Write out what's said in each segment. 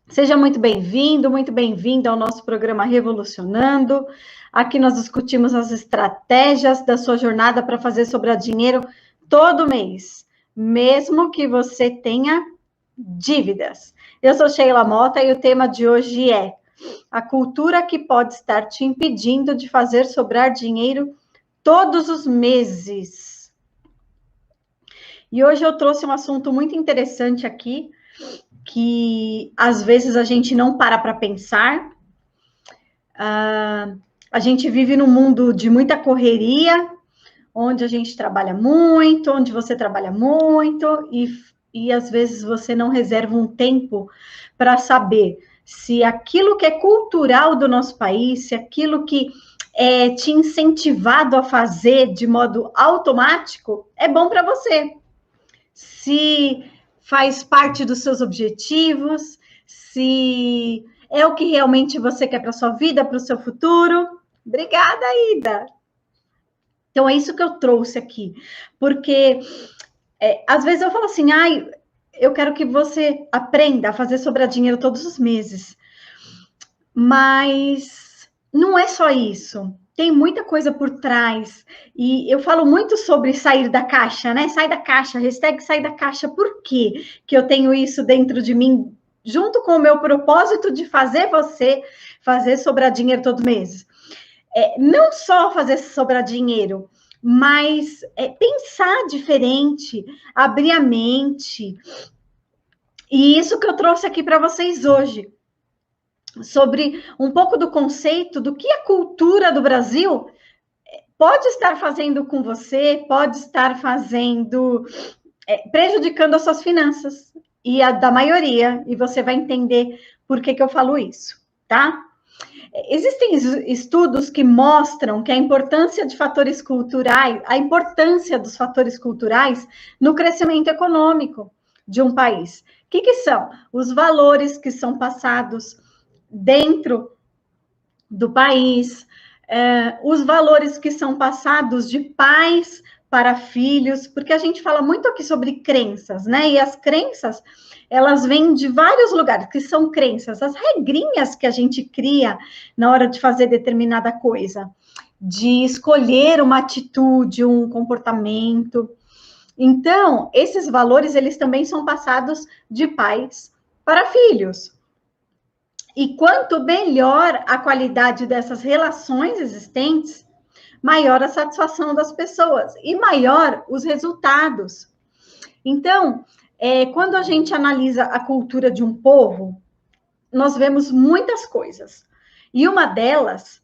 Seja muito bem-vindo ao nosso programa Revolucionando. Aqui nós discutimos as estratégias da sua jornada para fazer sobrar dinheiro todo mês, mesmo que você tenha dívidas. Eu sou Sheila Mota e o tema de hoje é a cultura que pode estar te impedindo de fazer sobrar dinheiro todos os meses. E hoje eu trouxe um assunto muito interessante aqui, que às vezes a gente não para pensar. A gente vive num mundo de muita correria, onde a gente trabalha muito, onde você trabalha muito, e às vezes você não reserva um tempo para saber se aquilo que é cultural do nosso país, se aquilo que é te incentivado a fazer de modo automático, é bom para você. Se faz parte dos seus objetivos, se é o que realmente você quer para a sua vida, para o seu futuro. Obrigada, Ida. Então, é isso que eu trouxe aqui. Porque, às vezes eu falo assim, eu quero que você aprenda a fazer sobrar dinheiro todos os meses. Mas não é só isso. Tem muita coisa por trás. E eu falo muito sobre sair da caixa, né? Sai da caixa, hashtag sai da caixa. Por quê que eu tenho isso dentro de mim, junto com o meu propósito de fazer você fazer sobrar dinheiro todo mês? Não só fazer sobrar dinheiro, mas pensar diferente, abrir a mente. E isso que eu trouxe aqui para vocês hoje, sobre um pouco do conceito do que a cultura do Brasil pode estar fazendo com você, pode estar fazendo, prejudicando as suas finanças, e a da maioria, e você vai entender por que eu falo isso, tá? Existem estudos que mostram que a importância de fatores culturais, a importância dos fatores culturais no crescimento econômico de um país. O que são? Os valores que são passados dentro do país, os valores que são passados de pais para filhos, porque a gente fala muito aqui sobre crenças, né? E as crenças, elas vêm de vários lugares, que são crenças, as regrinhas que a gente cria na hora de fazer determinada coisa, de escolher uma atitude, um comportamento. Então, esses valores, eles também são passados de pais para filhos. E quanto melhor a qualidade dessas relações existentes, maior a satisfação das pessoas e maior os resultados. Então, quando a gente analisa a cultura de um povo, nós vemos muitas coisas. E uma delas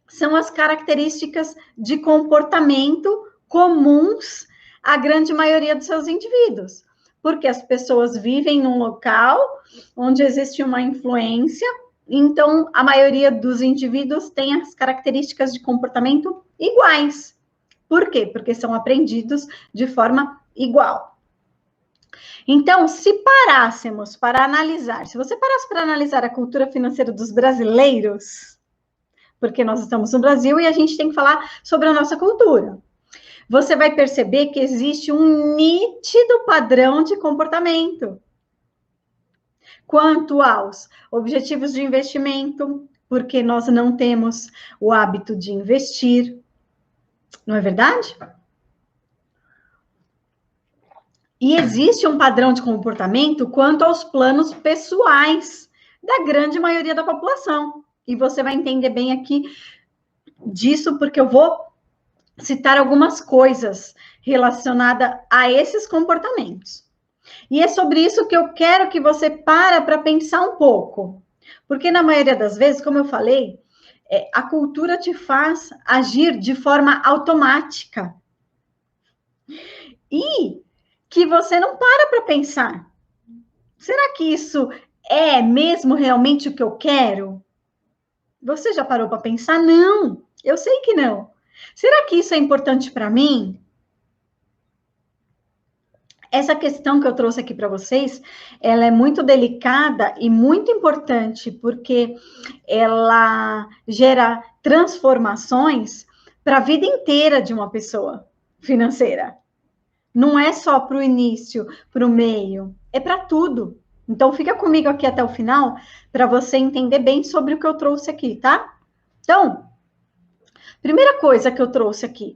são as características de comportamento comuns à grande maioria dos seus indivíduos. Porque as pessoas vivem num local onde existe uma influência, então a maioria dos indivíduos tem as características de comportamento iguais. Por quê? Porque são aprendidos de forma igual. Então, se parássemos para analisar, se você parasse para analisar a cultura financeira dos brasileiros, porque nós estamos no Brasil e a gente tem que falar sobre a nossa cultura, você vai perceber que existe um nítido padrão de comportamento quanto aos objetivos de investimento, porque nós não temos o hábito de investir, não é verdade? E existe um padrão de comportamento quanto aos planos pessoais da grande maioria da população. E você vai entender bem aqui disso, porque eu vou citar algumas coisas relacionadas a esses comportamentos. E é sobre isso que eu quero que você para pensar um pouco. Porque na maioria das vezes, como eu falei, a cultura te faz agir de forma automática. E que você não para pensar. Será que isso é mesmo realmente o que eu quero? Você já parou para pensar? Não, eu sei que não. Será que isso é importante para mim? Essa questão que eu trouxe aqui para vocês, ela é muito delicada e muito importante, porque ela gera transformações para a vida inteira de uma pessoa financeira. Não é só para o início, para o meio, é para tudo, Então, fica comigo aqui até o final para você entender bem sobre o que eu trouxe aqui, tá? Então, primeira coisa que eu trouxe aqui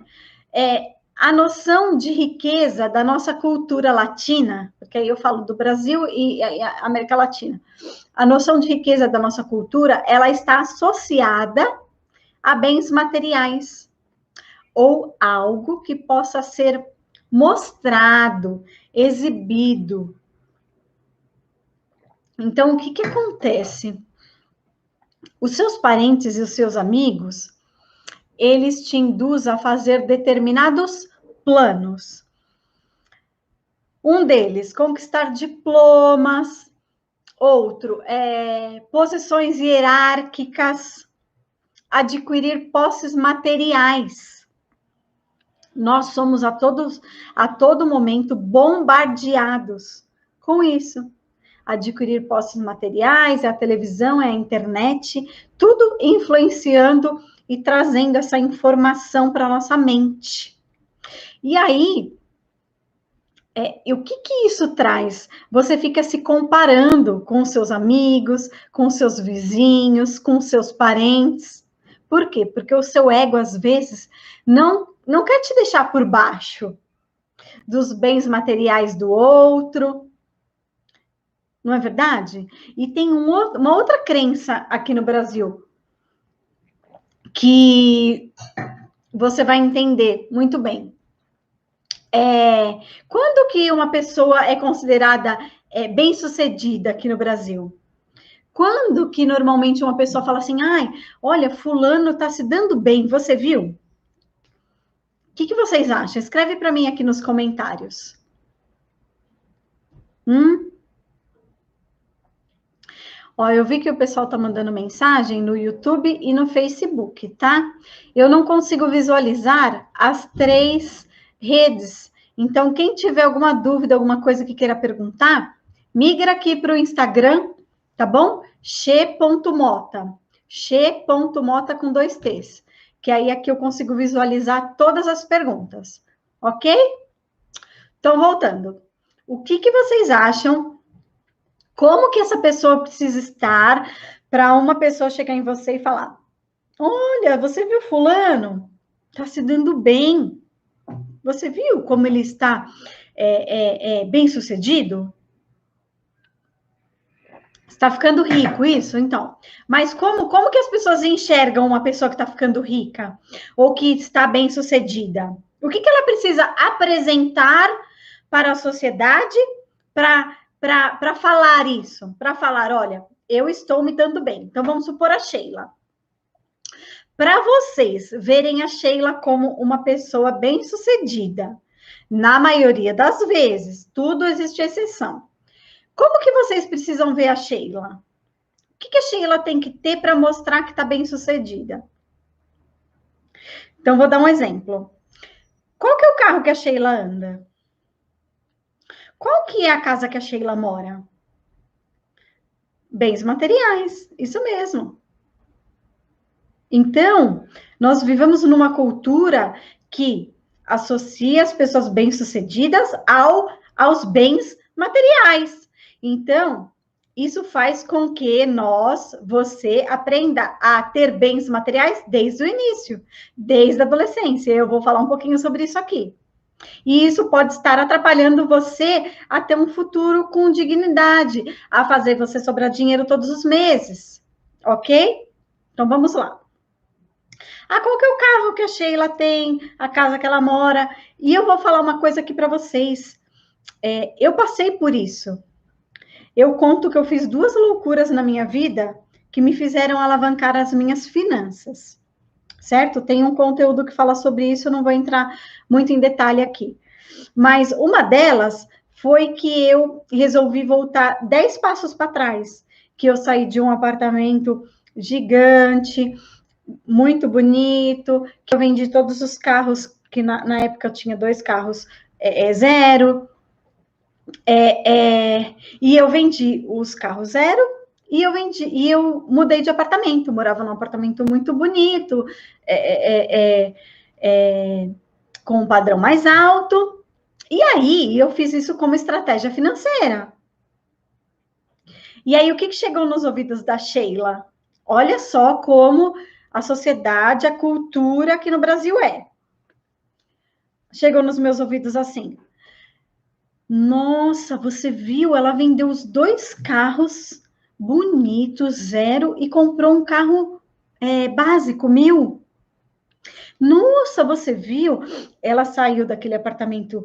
é a noção de riqueza da nossa cultura latina, porque aí eu falo do Brasil e a América Latina. A noção de riqueza da nossa cultura, ela está associada a bens materiais ou algo que possa ser mostrado, exibido. Então, o que acontece? Os seus parentes e os seus amigos, eles te induzem a fazer determinados planos. Um deles, conquistar diplomas. Outro, posições hierárquicas. Adquirir posses materiais. Nós somos a todo momento bombardeados com isso. Adquirir posses materiais, é a televisão, é a internet, tudo influenciando e trazendo essa informação para a nossa mente. E aí, o que isso traz? Você fica se comparando com seus amigos, com seus vizinhos, com seus parentes. Por quê? Porque o seu ego, às vezes, não quer te deixar por baixo dos bens materiais do outro. Não é verdade? E tem uma outra crença aqui no Brasil que você vai entender muito bem. Quando que uma pessoa é considerada bem-sucedida aqui no Brasil? Quando que normalmente uma pessoa fala assim, ai, olha, fulano está se dando bem, você viu? O que vocês acham? Escreve para mim aqui nos comentários. Ó, eu vi que o pessoal está mandando mensagem no YouTube e no Facebook, tá? Eu não consigo visualizar as 3 redes. Então, quem tiver alguma dúvida, alguma coisa que queira perguntar, migra aqui para o Instagram, tá bom? Che.mota. Che.mota com 2 T's. Que aí aqui eu consigo visualizar todas as perguntas, ok? Então, voltando. O que vocês acham? Como que essa pessoa precisa estar para uma pessoa chegar em você e falar: olha, você viu fulano? Está se dando bem. Você viu como ele está bem sucedido? Está ficando rico, isso? Então. Mas como que as pessoas enxergam uma pessoa que está ficando rica? Ou que está bem sucedida? O que ela precisa apresentar para a sociedade para falar isso? Para falar, olha, eu estou me dando bem. Então, vamos supor a Sheila. Para vocês verem a Sheila como uma pessoa bem-sucedida, na maioria das vezes, tudo existe exceção. Como que vocês precisam ver a Sheila? O que a Sheila tem que ter para mostrar que está bem-sucedida? Então, vou dar um exemplo. Qual que é o carro que a Sheila anda? Qual que é a casa que a Sheila mora? Bens materiais, isso mesmo. Então, nós vivemos numa cultura que associa as pessoas bem-sucedidas aos bens materiais. Então, isso faz com que você aprenda a ter bens materiais desde o início, desde a adolescência. Eu vou falar um pouquinho sobre isso aqui. E isso pode estar atrapalhando você a ter um futuro com dignidade, a fazer você sobrar dinheiro todos os meses, ok? Então, vamos lá. Qual que é o carro que a Sheila tem, a casa que ela mora? E eu vou falar uma coisa aqui para vocês. Eu passei por isso. Eu conto que eu fiz 2 loucuras na minha vida que me fizeram alavancar as minhas finanças, certo? Tem um conteúdo que fala sobre isso, eu não vou entrar muito em detalhe aqui. Mas uma delas foi que eu resolvi voltar 10 passos para trás, que eu saí de um apartamento gigante, muito bonito, que eu vendi todos os carros, que na época eu tinha 2 carros zero, e eu vendi os carros zero, e eu mudei de apartamento, morava num apartamento muito bonito, com um padrão mais alto, e aí eu fiz isso como estratégia financeira. E aí, o que chegou nos ouvidos da Sheila? Olha só como a sociedade, a cultura aqui no Brasil é. Chegou nos meus ouvidos assim: nossa, você viu? Ela vendeu os 2 carros bonitos, zero, e comprou um carro básico, 1.000. Nossa, você viu? Ela saiu daquele apartamento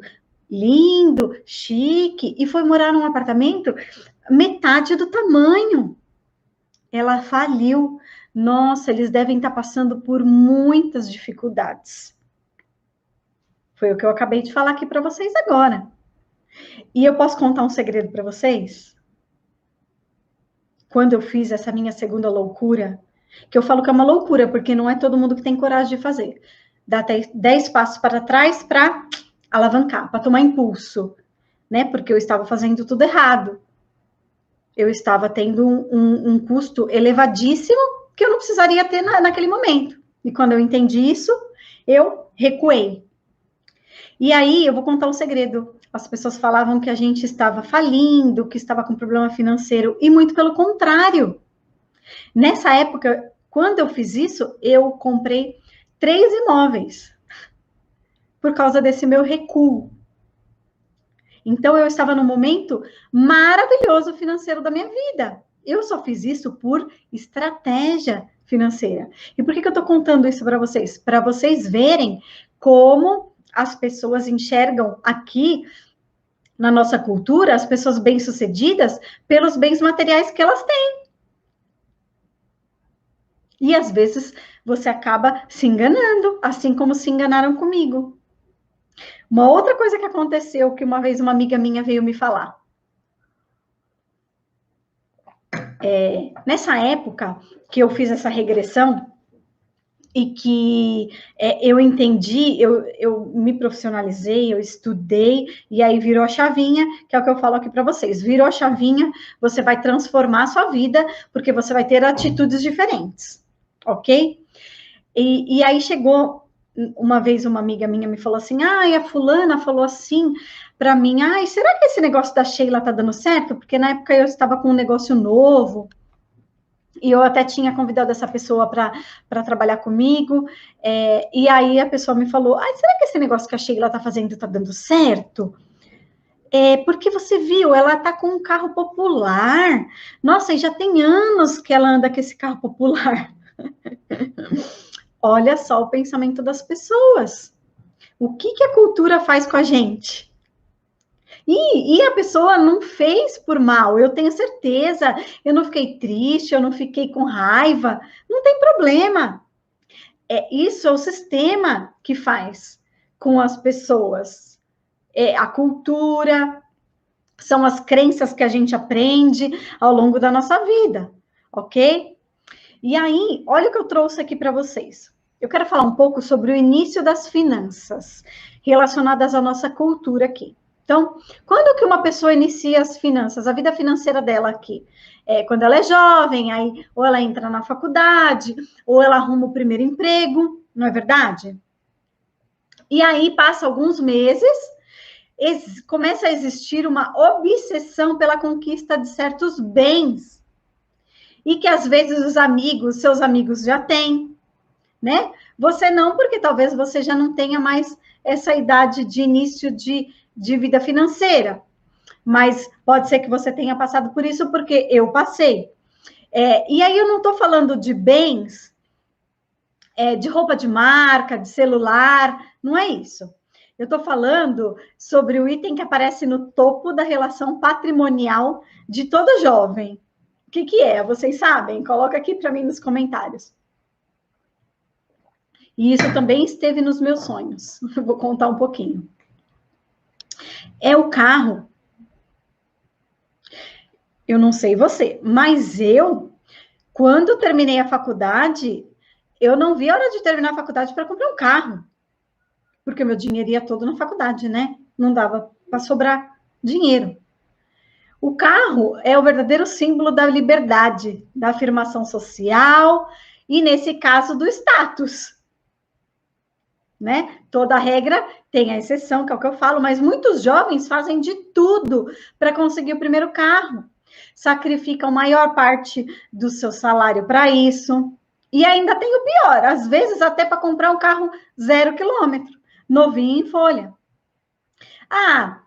lindo, chique, e foi morar num apartamento metade do tamanho. Ela faliu. Nossa, eles devem estar passando por muitas dificuldades. Foi o que eu acabei de falar aqui para vocês agora. E eu posso contar um segredo para vocês? Quando eu fiz essa minha segunda loucura, que eu falo que é uma loucura, porque não é todo mundo que tem coragem de fazer. Dá até 10 passos para trás para alavancar, para tomar impulso, né? Porque eu estava fazendo tudo errado. Eu estava tendo um custo elevadíssimo que eu não precisaria ter naquele momento. E quando eu entendi isso, eu recuei. E aí, eu vou contar um segredo. As pessoas falavam que a gente estava falindo, que estava com problema financeiro, e muito pelo contrário. Nessa época, quando eu fiz isso, eu comprei 3 imóveis por causa desse meu recuo. Então, eu estava num momento maravilhoso financeiro da minha vida. Eu só fiz isso por estratégia financeira. E por que eu estou contando isso para vocês? Para vocês verem como as pessoas enxergam aqui na nossa cultura as pessoas bem-sucedidas pelos bens materiais que elas têm. E às vezes você acaba se enganando, assim como se enganaram comigo. Uma outra coisa que aconteceu, que uma vez uma amiga minha veio me falar. Nessa época que eu fiz essa regressão, e que eu entendi, eu me profissionalizei, eu estudei, e aí virou a chavinha, que é o que eu falo aqui para vocês. Virou a chavinha, você vai transformar a sua vida, porque você vai ter atitudes diferentes, ok? E aí chegou, uma vez uma amiga minha me falou assim, a fulana falou assim para mim, será que esse negócio da Sheila tá dando certo? Porque na época eu estava com um negócio novo, e eu até tinha convidado essa pessoa para trabalhar comigo, e aí a pessoa me falou, será que esse negócio que a Sheila está fazendo está dando certo? Porque você viu, ela está com um carro popular, nossa, e já tem anos que ela anda com esse carro popular. Olha só o pensamento das pessoas. O que a cultura faz com a gente? E a pessoa não fez por mal, eu tenho certeza. Eu não fiquei triste, eu não fiquei com raiva. Não tem problema. Isso é o sistema que faz com as pessoas. A cultura, são as crenças que a gente aprende ao longo da nossa vida, ok? E aí, olha o que eu trouxe aqui para vocês. Eu quero falar um pouco sobre o início das finanças, relacionadas à nossa cultura aqui. Então, quando que uma pessoa inicia as finanças, a vida financeira dela aqui? Quando ela é jovem, aí ou ela entra na faculdade, ou ela arruma o primeiro emprego, não é verdade? E aí passa alguns meses, começa a existir uma obsessão pela conquista de certos bens, e que às vezes seus amigos já têm, né? Você não, porque talvez você já não tenha mais essa idade de início de vida financeira, mas pode ser que você tenha passado por isso, porque eu passei. E aí eu não estou falando de bens, de roupa de marca, de celular, não é isso. Eu estou falando sobre o item que aparece no topo da relação patrimonial de todo jovem. O que é? Vocês sabem? Coloca aqui para mim nos comentários. E isso também esteve nos meus sonhos. Vou contar um pouquinho. É o carro. Eu não sei você, mas quando terminei a faculdade, eu não vi a hora de terminar a faculdade para comprar um carro. Porque o meu dinheiro ia todo na faculdade, né? Não dava para sobrar dinheiro. O carro é o verdadeiro símbolo da liberdade, da afirmação social e, nesse caso, do status. Né? Toda regra tem a exceção, que é o que eu falo, mas muitos jovens fazem de tudo para conseguir o primeiro carro. sacrificam a maior parte do seu salário para isso. E ainda tem o pior, às vezes até para comprar um carro 0 quilômetro, novinho em folha. Ah,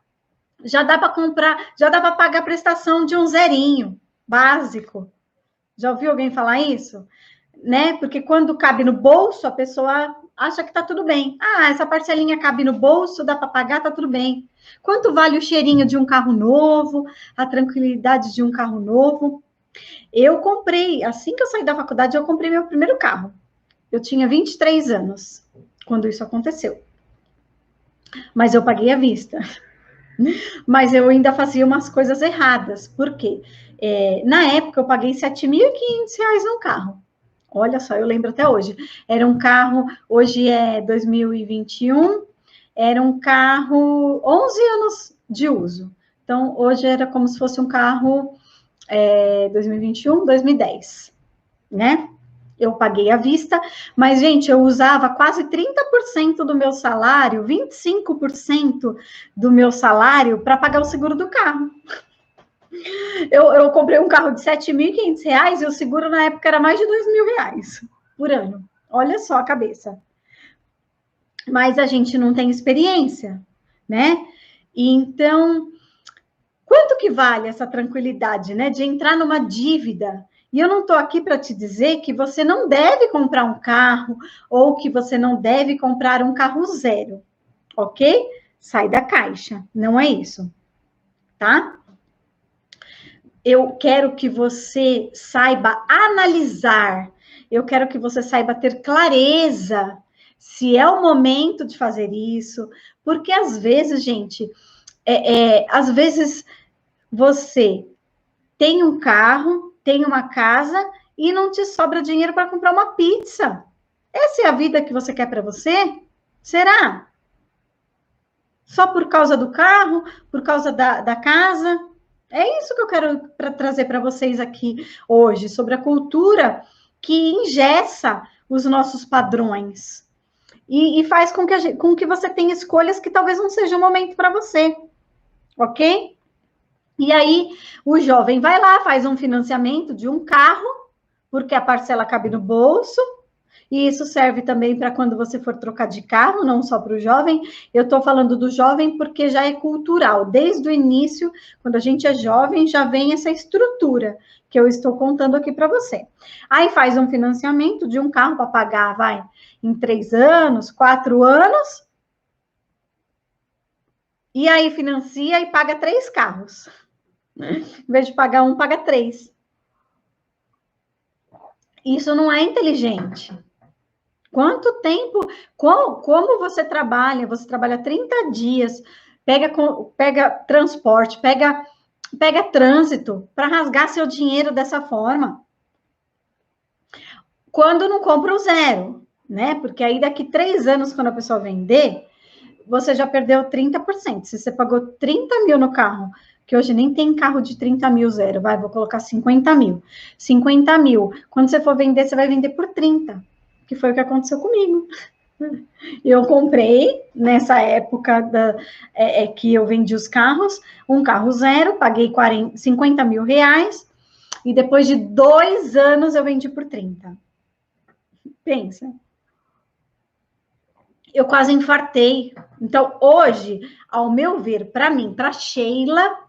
já dá para comprar, já dá para pagar a prestação de um zerinho básico. Já ouviu alguém falar isso? Né? Porque quando cabe no bolso, a pessoa acha que está tudo bem. Ah, essa parcelinha cabe no bolso, dá para pagar, tá tudo bem. Quanto vale o cheirinho de um carro novo, a tranquilidade de um carro novo? Eu comprei, assim que eu saí da faculdade, eu comprei meu primeiro carro. Eu tinha 23 anos quando isso aconteceu. Mas eu paguei à vista. Mas eu ainda fazia umas coisas erradas. Por quê? Na época, eu paguei R$7.500 num carro. Olha só, eu lembro até hoje. Era um carro, hoje é 2021, era um carro 11 anos de uso. Então, hoje era como se fosse um carro 2021, 2010, né? Eu paguei à vista, mas, gente, eu usava quase 30% do meu salário, 25% do meu salário para pagar o seguro do carro. Eu comprei um carro de R$7.500 e o seguro na época era mais de R$2.000 por ano. Olha só a cabeça. Mas a gente não tem experiência, né? Então, quanto que vale essa tranquilidade, né? De entrar numa dívida. E eu não estou aqui para te dizer que você não deve comprar um carro ou que você não deve comprar um carro zero, ok? Sai da caixa, não é isso, tá? Eu quero que você saiba analisar, eu quero que você saiba ter clareza se é o momento de fazer isso, porque às vezes, gente, às vezes você tem um carro, tem uma casa e não te sobra dinheiro para comprar uma pizza. Essa é a vida que você quer para você? Será? Só por causa do carro, por causa da casa? É isso que eu quero trazer para vocês aqui hoje, sobre a cultura que engessa os nossos padrões e faz com que você tenha escolhas que talvez não seja o momento para você, ok? E aí, o jovem vai lá, faz um financiamento de um carro, porque a parcela cabe no bolso, e isso serve também para quando você for trocar de carro, não só para o jovem. Eu estou falando do jovem porque já é cultural. Desde o início, quando a gente é jovem, já vem essa estrutura que eu estou contando aqui para você. Aí faz um financiamento de um carro para pagar, vai, em 3 anos, 4 anos, e aí financia e paga 3 carros. Em vez de pagar um, paga 3. Isso não é inteligente. Quanto tempo, como você trabalha? Você trabalha 30 dias, pega transporte, pega trânsito para rasgar seu dinheiro dessa forma. Quando não compra o zero, né? Porque aí daqui 3 anos, quando a pessoa vender, você já perdeu 30%. Se você pagou 30 mil no carro, que hoje nem tem carro de 30 mil zero, vou colocar 50 mil. 50 mil. Quando você for vender, você vai vender por 30, que foi o que aconteceu comigo. Eu comprei, nessa época que eu vendi os carros, um carro zero, paguei 50 mil reais, e depois de 2 anos eu vendi por 30. Pensa. Eu quase infartei. Então, hoje, ao meu ver, para mim, para Sheila,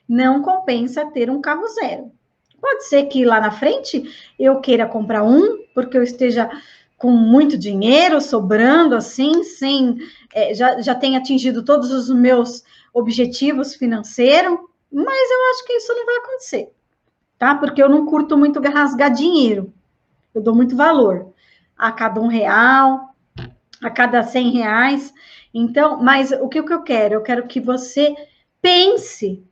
não compensa ter um carro zero. Pode ser que lá na frente eu queira comprar um, porque eu esteja com muito dinheiro sobrando, assim, já tenha atingido todos os meus objetivos financeiros, mas eu acho que isso não vai acontecer, tá? Porque eu não curto muito rasgar dinheiro. Eu dou muito valor a cada R$1, a cada R$100. Então, mas o que eu quero? Eu quero que você pense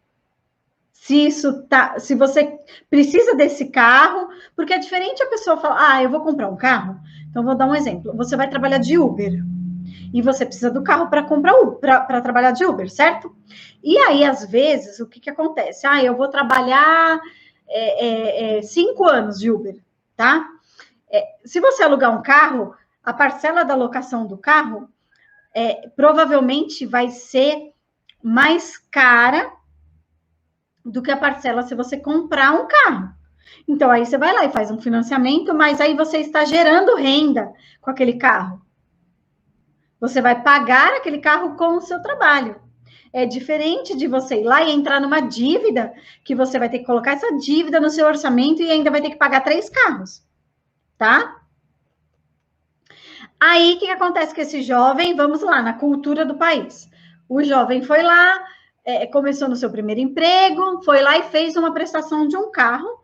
se você precisa desse carro, porque é diferente a pessoa falar, eu vou comprar um carro. Então, vou dar um exemplo. Você vai trabalhar de Uber e você precisa do carro para comprar para trabalhar de Uber, certo? E aí, às vezes, o que acontece? Eu vou trabalhar 5 anos de Uber, tá? Se você alugar um carro, a parcela da locação do carro provavelmente vai ser mais cara do que a parcela se você comprar um carro. Então, aí você vai lá e faz um financiamento, mas aí você está gerando renda com aquele carro. Você vai pagar aquele carro com o seu trabalho. É diferente de você ir lá e entrar numa dívida, que você vai ter que colocar essa dívida no seu orçamento e ainda vai ter que pagar 3 carros, tá? Aí, o que acontece com esse jovem? Vamos lá, na cultura do país. O jovem foi lá, começou no seu primeiro emprego, foi lá e fez uma prestação de um carro,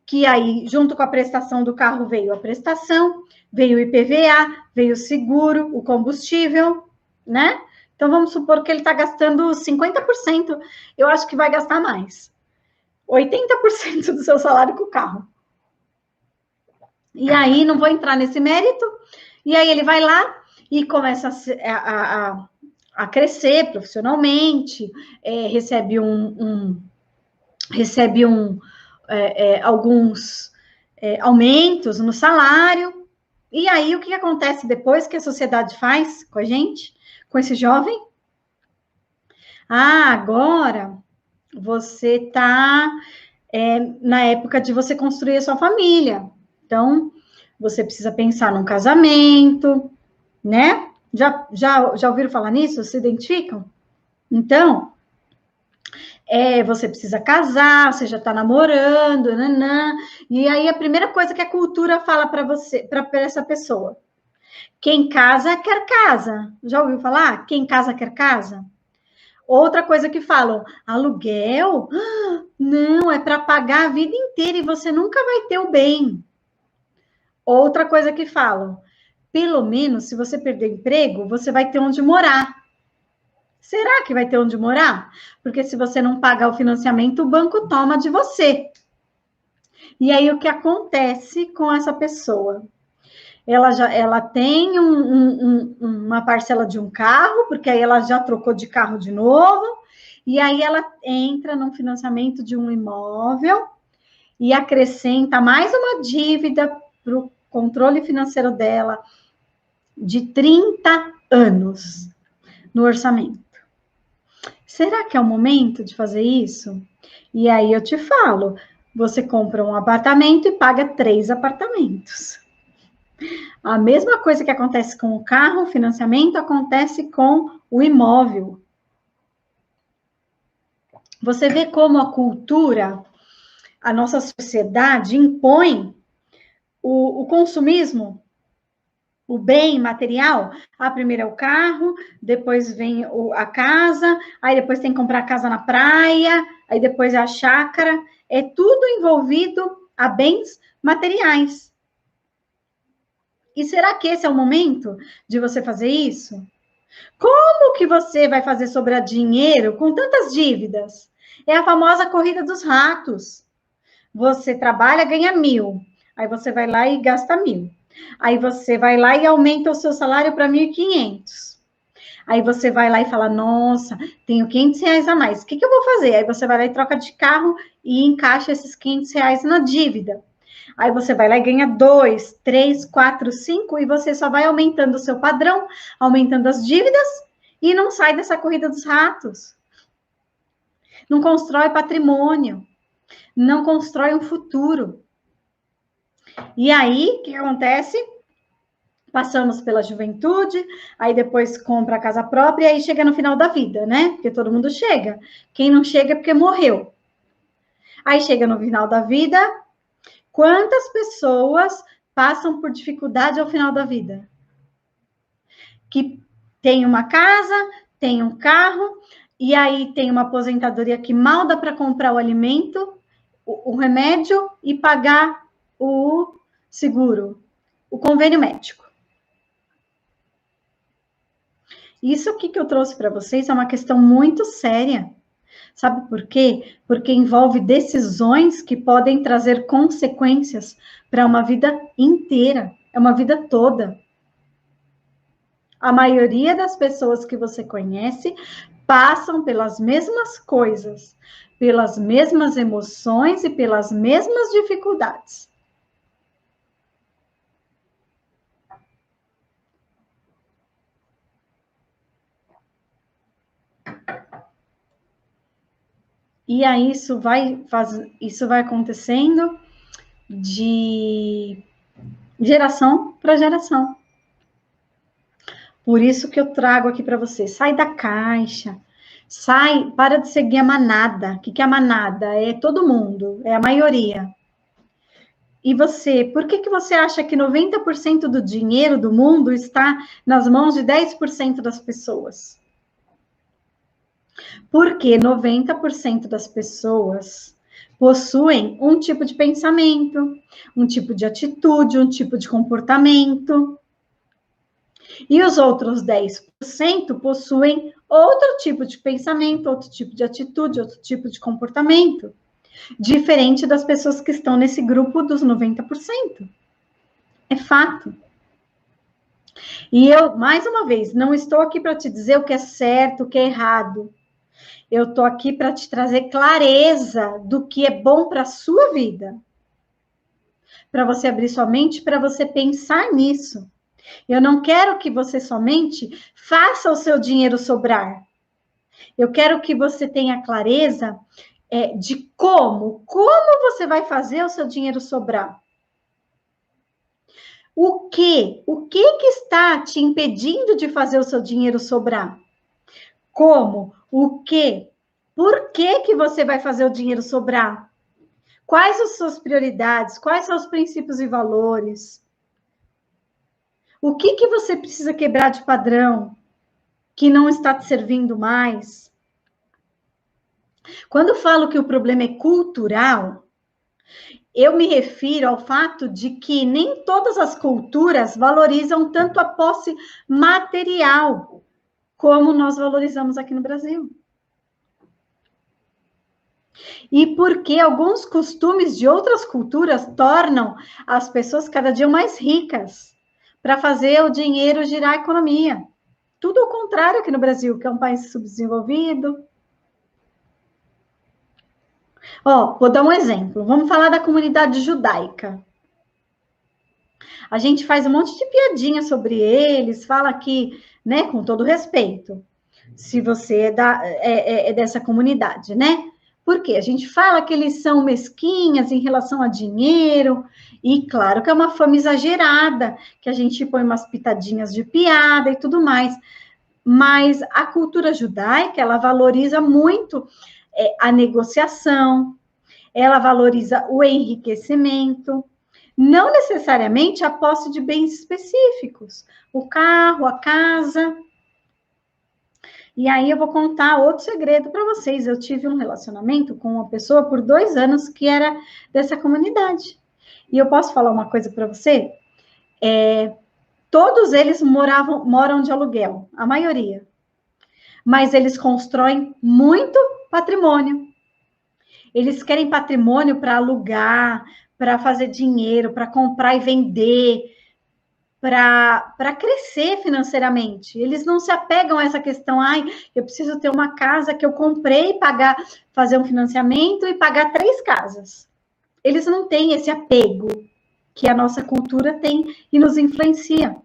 que aí, junto com a prestação do carro, veio a prestação, veio o IPVA, veio o seguro, o combustível, né? Então, vamos supor que ele está gastando 50%, eu acho que vai gastar mais. 80% do seu salário com o carro. E aí, não vou entrar nesse mérito, e aí ele vai lá e começa a crescer profissionalmente, recebe alguns aumentos no salário. E aí, o que acontece depois que a sociedade faz com a gente, com esse jovem? Ah, agora você está na época de você construir a sua família. Então, você precisa pensar num casamento, né? Já ouviram falar nisso? Se identificam? Então, você precisa casar, você já está namorando, nanã. E aí a primeira coisa que a cultura fala para você, para essa pessoa: quem casa quer casa. Já ouviu falar? Quem casa quer casa? Outra coisa que falam: aluguel? Não, é para pagar a vida inteira e você nunca vai ter o bem. Outra coisa que falam: pelo menos se você perder emprego, você vai ter onde morar. Será que vai ter onde morar? Porque se você não pagar o financiamento, o banco toma de você. E aí o que acontece com essa pessoa? Ela tem uma parcela de um carro, porque aí ela já trocou de carro de novo, e aí ela entra num financiamento de um imóvel e acrescenta mais uma dívida para o controle financeiro dela de 30 anos no orçamento. Será que é o momento de fazer isso? E aí eu te falo, você compra um apartamento e paga 3 apartamentos. A mesma coisa que acontece com o carro, o financiamento, acontece com o imóvel. Você vê como a cultura, a nossa sociedade impõe o consumismo, o bem material. Primeiro é o carro, depois vem a casa, aí depois tem que comprar a casa na praia, aí depois é a chácara. É tudo envolvido a bens materiais. E será que esse é o momento de você fazer isso? Como que você vai fazer sobrar dinheiro com tantas dívidas? É a famosa corrida dos ratos. Você trabalha, ganha 1.000. Aí você vai lá e gasta 1.000. Aí você vai lá e aumenta o seu salário para 1.500. Aí você vai lá e fala: nossa, tenho R$ 500 a mais. O que eu vou fazer? Aí você vai lá e troca de carro e encaixa esses R$ 500 na dívida. Aí você vai lá e ganha 2, 3, 4, 5, e você só vai aumentando o seu padrão, aumentando as dívidas e não sai dessa corrida dos ratos. Não constrói patrimônio, não constrói um futuro. E aí, o que acontece? Passamos pela juventude, aí depois compra a casa própria, e aí chega no final da vida, né? Porque todo mundo chega. Quem não chega é porque morreu. Aí chega no final da vida, quantas pessoas passam por dificuldade ao final da vida? Que tem uma casa, tem um carro, e aí tem uma aposentadoria que mal dá para comprar o alimento, o remédio e pagar o seguro, o convênio médico. Isso aqui que eu trouxe para vocês é uma questão muito séria. Sabe por quê? Porque envolve decisões que podem trazer consequências para uma vida inteira, é uma vida toda. A maioria das pessoas que você conhece passam pelas mesmas coisas, pelas mesmas emoções e pelas mesmas dificuldades. E aí isso vai acontecendo de geração para geração. Por isso que eu trago aqui para você, sai da caixa, para de seguir a manada. O que é a manada? É todo mundo, é a maioria. E você, por que você acha que 90% do dinheiro do mundo está nas mãos de 10% das pessoas? Porque 90% das pessoas possuem um tipo de pensamento, um tipo de atitude, um tipo de comportamento. E os outros 10% possuem outro tipo de pensamento, outro tipo de atitude, outro tipo de comportamento, diferente das pessoas que estão nesse grupo dos 90%. É fato. E eu, mais uma vez, não estou aqui para te dizer o que é certo, o que é errado. Eu estou aqui para te trazer clareza do que é bom para a sua vida. Para você abrir sua mente, para você pensar nisso. Eu não quero que você somente faça o seu dinheiro sobrar. Eu quero que você tenha clareza de como você vai fazer o seu dinheiro sobrar. O que está te impedindo de fazer o seu dinheiro sobrar? Como? O que? Por que você vai fazer o dinheiro sobrar? Quais as suas prioridades? Quais são os princípios e valores? O que você precisa quebrar de padrão que não está te servindo mais? Quando eu falo que o problema é cultural, eu me refiro ao fato de que nem todas as culturas valorizam tanto a posse material como nós valorizamos aqui no Brasil. E porque alguns costumes de outras culturas tornam as pessoas cada dia mais ricas para fazer o dinheiro girar a economia. Tudo ao contrário aqui no Brasil, que é um país subdesenvolvido. Vou dar um exemplo. Vamos falar da comunidade judaica. A gente faz um monte de piadinha sobre eles, fala que, né, com todo respeito, se você é dessa comunidade, né? Porque a gente fala que eles são mesquinhas em relação a dinheiro, e claro que é uma fama exagerada, que a gente põe umas pitadinhas de piada e tudo mais. Mas a cultura judaica, ela valoriza muito a negociação, ela valoriza o enriquecimento, não necessariamente a posse de bens específicos, o carro, a casa. E aí eu vou contar outro segredo para vocês. Eu tive um relacionamento com uma pessoa por 2 anos que era dessa comunidade. E eu posso falar uma coisa para você? Todos eles moram de aluguel, a maioria. Mas eles constroem muito patrimônio. Eles querem patrimônio para alugar, para fazer dinheiro, para comprar e vender, para crescer financeiramente. Eles não se apegam a essa questão, eu preciso ter uma casa que eu comprei, fazer um financiamento e pagar 3 casas. Eles não têm esse apego que a nossa cultura tem e nos influencia.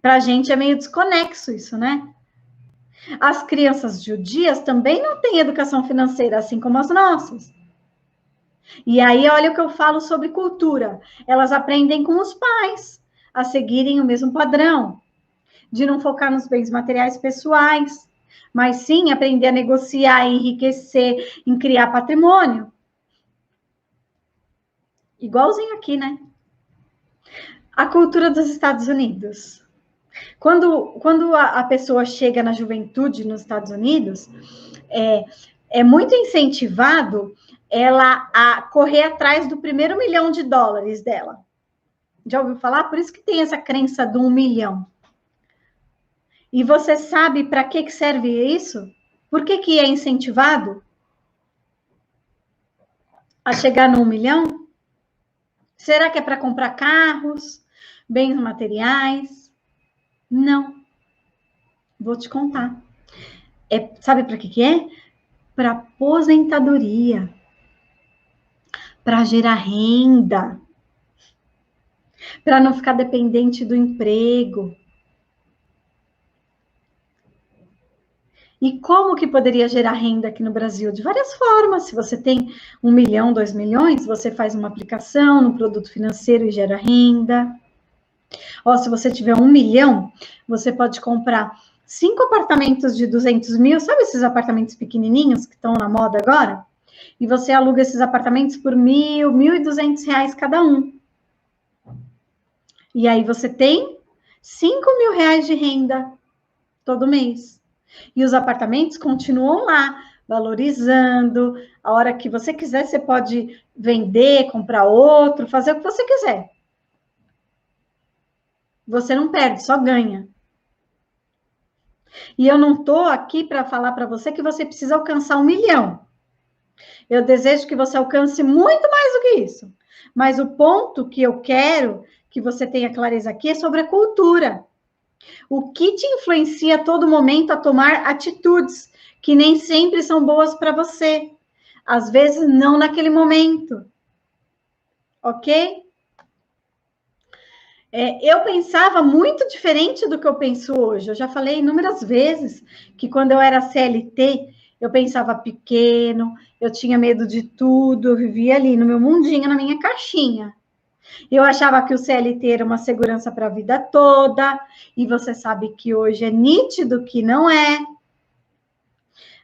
Para a gente é meio desconexo isso, né? As crianças judias também não têm educação financeira, assim como as nossas. E aí, olha o que eu falo sobre cultura. Elas aprendem com os pais a seguirem o mesmo padrão, de não focar nos bens materiais pessoais, mas sim aprender a negociar, enriquecer, em criar patrimônio. Igualzinho aqui, né? A cultura dos Estados Unidos. Quando a pessoa chega na juventude nos Estados Unidos, é muito incentivado ela a correr atrás do primeiro $1.000.000 dela. Já ouviu falar? Por isso que tem essa crença do 1 milhão. E você sabe para que serve isso? Por que é incentivado a chegar no 1 milhão? Será que é para comprar carros, bens materiais? Não. Vou te contar. Sabe para que é? Para aposentadoria. Para gerar renda. Para não ficar dependente do emprego. E como que poderia gerar renda aqui no Brasil? De várias formas. Se você tem 1 milhão, 2 milhões, você faz uma aplicação no produto financeiro e gera renda. Ó, se você tiver 1 milhão, você pode comprar 5 apartamentos de 200 mil, sabe esses apartamentos pequenininhos que estão na moda agora? E você aluga esses apartamentos por R$ 1.200 cada um. E aí você tem R$ 5.000 de renda todo mês. E os apartamentos continuam lá, valorizando. A hora que você quiser, você pode vender, comprar outro, fazer o que você quiser. Você não perde, só ganha. E eu não estou aqui para falar para você que você precisa alcançar 1 milhão. Eu desejo que você alcance muito mais do que isso. Mas o ponto que eu quero que você tenha clareza aqui é sobre a cultura. O que te influencia a todo momento a tomar atitudes que nem sempre são boas para você. Às vezes, não naquele momento. Ok? Eu pensava muito diferente do que eu penso hoje. Eu já falei inúmeras vezes que quando eu era CLT, eu pensava pequeno, eu tinha medo de tudo, eu vivia ali no meu mundinho, na minha caixinha. Eu achava que o CLT era uma segurança para a vida toda, e você sabe que hoje é nítido que não é.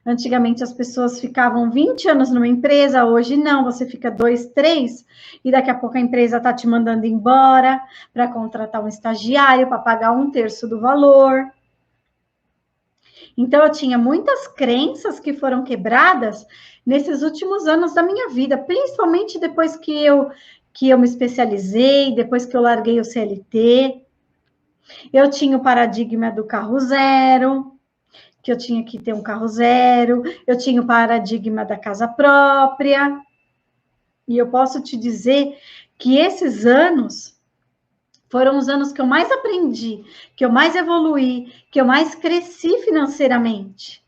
Antigamente as pessoas ficavam 20 anos numa empresa, hoje não, você fica 2, 3, e daqui a pouco a empresa está te mandando embora para contratar um estagiário, para pagar 1/3 do valor. Então eu tinha muitas crenças que foram quebradas nesses últimos anos da minha vida, principalmente depois que eu me especializei, depois que eu larguei o CLT. Eu tinha o paradigma do carro zero, que eu tinha que ter um carro zero, eu tinha o paradigma da casa própria, e eu posso te dizer que esses anos foram os anos que eu mais aprendi, que eu mais evoluí, que eu mais cresci financeiramente.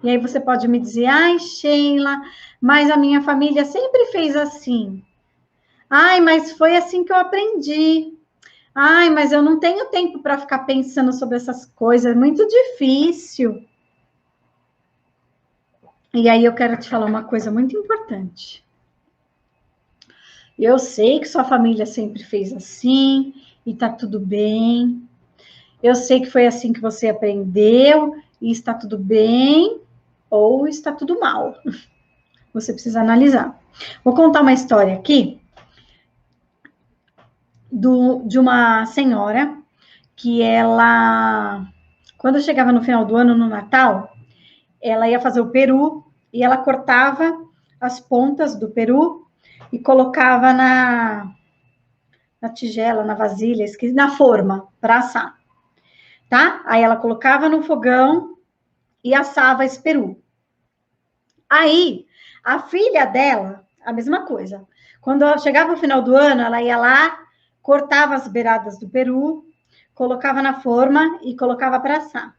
E aí você pode me dizer, ai, Sheila, mas a minha família sempre fez assim. Ai, mas foi assim que eu aprendi. Ai, mas eu não tenho tempo para ficar pensando sobre essas coisas, é muito difícil. E aí eu quero te falar uma coisa muito importante. Eu sei que sua família sempre fez assim, e tá tudo bem. Eu sei que foi assim que você aprendeu, e está tudo bem, ou está tudo mal. Você precisa analisar. Vou contar uma história aqui de uma senhora que ela, quando chegava no final do ano, no Natal, ela ia fazer o peru e ela cortava as pontas do peru e colocava na tigela, na vasilha, na forma, para assar, tá? Aí ela colocava no fogão e assava esse peru. Aí, a filha dela, a mesma coisa. Quando chegava o final do ano, ela ia lá, cortava as beiradas do peru, colocava na forma e colocava para assar.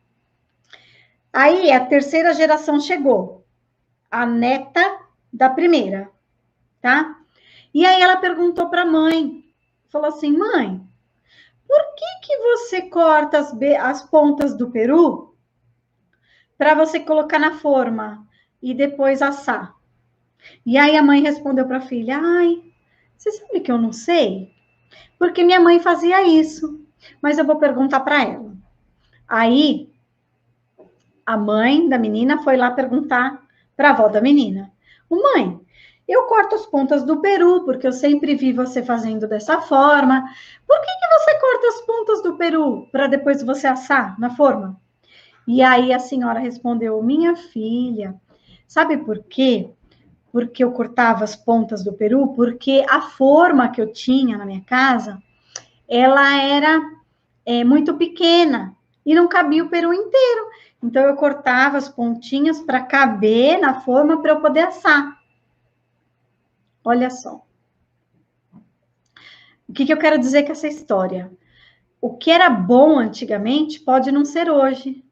Aí, a terceira geração chegou, a neta da primeira, tá? E aí ela perguntou para a mãe, falou assim, mãe, por que você corta as pontas do peru para você colocar na forma e depois assar? E aí a mãe respondeu para a filha, ai, você sabe que eu não sei? Porque minha mãe fazia isso, mas eu vou perguntar para ela. Aí a mãe da menina foi lá perguntar para a avó da menina, mãe, eu corto as pontas do peru, porque eu sempre vi você fazendo dessa forma. Por que você corta as pontas do peru para depois você assar na forma? E aí a senhora respondeu, minha filha, sabe por quê? Porque eu cortava as pontas do peru, porque a forma que eu tinha na minha casa, ela era muito pequena e não cabia o peru inteiro. Então eu cortava as pontinhas para caber na forma para eu poder assar. Olha só. O que eu quero dizer com essa história? O que era bom antigamente pode não ser hoje.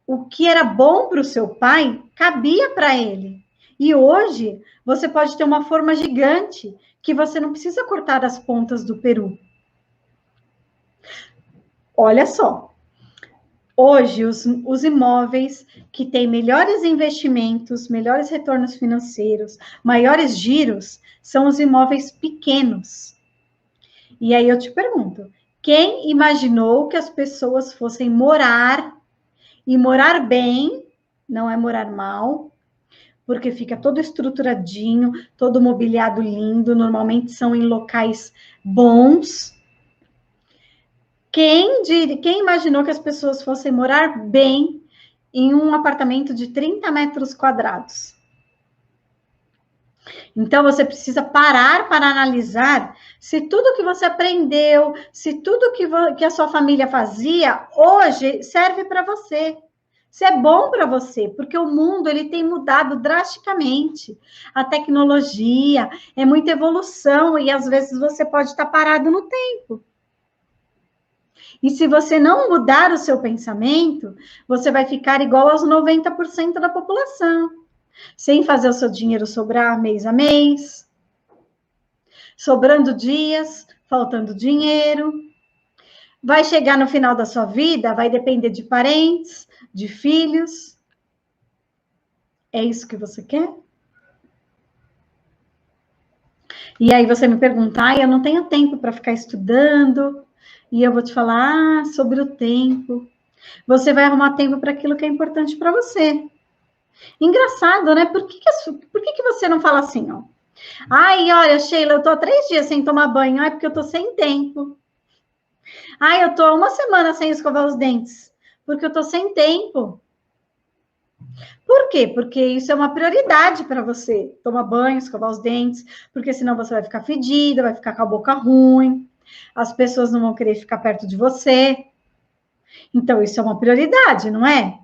O que era bom para o seu pai cabia para ele. E hoje você pode ter uma forma gigante que você não precisa cortar as pontas do peru. Olha só. Hoje, os imóveis que têm melhores investimentos, melhores retornos financeiros, maiores giros, são os imóveis pequenos. E aí eu te pergunto, quem imaginou que as pessoas fossem morar, e morar bem, não é morar mal, porque fica todo estruturadinho, todo mobiliado lindo, normalmente são em locais bons. Quem imaginou que as pessoas fossem morar bem em um apartamento de 30 metros quadrados? Então, você precisa parar para analisar se tudo que você aprendeu, se tudo que a sua família fazia, hoje serve para você. Se é bom para você, porque o mundo ele tem mudado drasticamente. A tecnologia é muita evolução e às vezes você pode estar parado no tempo. E se você não mudar o seu pensamento, você vai ficar igual aos 90% da população, sem fazer o seu dinheiro sobrar mês a mês, sobrando dias, faltando dinheiro. Vai chegar no final da sua vida, vai depender de parentes, de filhos. É isso que você quer? E aí você me pergunta, eu não tenho tempo para ficar estudando. E eu vou te falar sobre o tempo. Você vai arrumar tempo para aquilo que é importante para você. Engraçado, né? Por que você não fala assim, ó? Ai, olha, Sheila, eu tô há 3 dias sem tomar banho. Ai, porque eu tô sem tempo. Ai, eu tô há 1 semana sem escovar os dentes. Porque eu tô sem tempo. Por quê? Porque isso é uma prioridade para você. Tomar banho, escovar os dentes. Porque senão você vai ficar fedida, vai ficar com a boca ruim. As pessoas não vão querer ficar perto de você. Então, isso é uma prioridade, não é?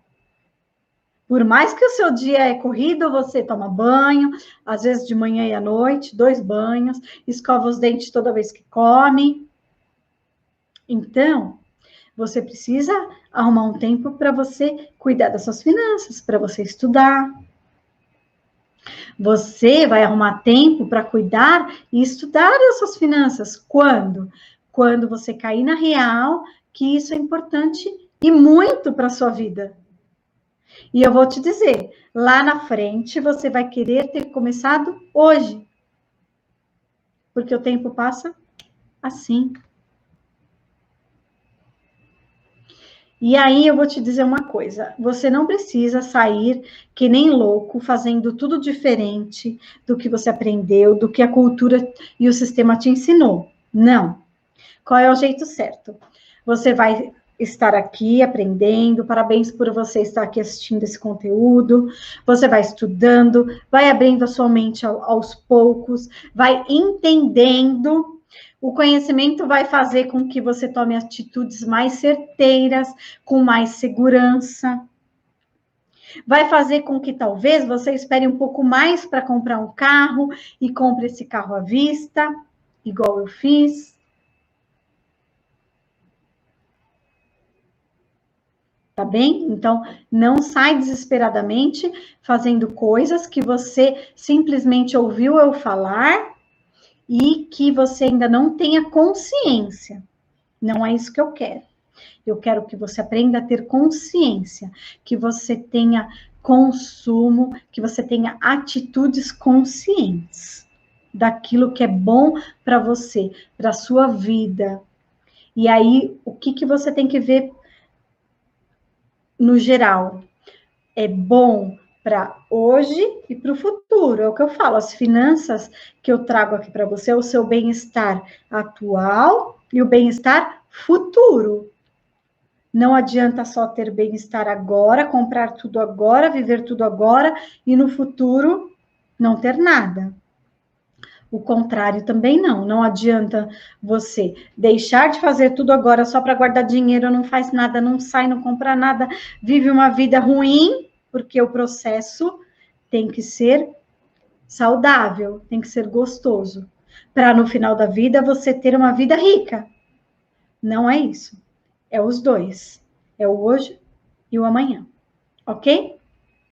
Por mais que o seu dia é corrido, você toma banho, às vezes de manhã e à noite, 2 banhos, escova os dentes toda vez que come. Então, você precisa arrumar um tempo para você cuidar das suas finanças, para você estudar. Você vai arrumar tempo para cuidar e estudar das suas finanças. Quando? Quando você cair na real que isso é importante e muito para a sua vida. E eu vou te dizer, lá na frente você vai querer ter começado hoje. Porque o tempo passa assim. E aí eu vou te dizer uma coisa, você não precisa sair que nem louco, fazendo tudo diferente do que você aprendeu, do que a cultura e o sistema te ensinou. Não. Qual é o jeito certo? Você vai estar aqui aprendendo, parabéns por você estar aqui assistindo esse conteúdo, você vai estudando, vai abrindo a sua mente aos poucos, vai entendendo. O conhecimento vai fazer com que você tome atitudes mais certeiras, com mais segurança. Vai fazer com que talvez você espere um pouco mais para comprar um carro e compre esse carro à vista, igual eu fiz. Tá bem? Então, não sai desesperadamente fazendo coisas que você simplesmente ouviu eu falar e que você ainda não tenha consciência. Não é isso que eu quero. Eu quero que você aprenda a ter consciência, que você tenha consumo, que você tenha atitudes conscientes daquilo que é bom para você, para a sua vida. E aí, o que você tem que ver no geral? É bom para hoje e para o futuro. É o que eu falo, as finanças que eu trago aqui para você é o seu bem-estar atual e o bem-estar futuro. Não adianta só ter bem-estar agora, comprar tudo agora, viver tudo agora e no futuro não ter nada. O contrário também não. Não adianta você deixar de fazer tudo agora só para guardar dinheiro, não faz nada, não sai, não compra nada, vive uma vida ruim, porque o processo tem que ser saudável, tem que ser gostoso, para no final da vida você ter uma vida rica. Não é isso. É os dois. É o hoje e o amanhã. Ok?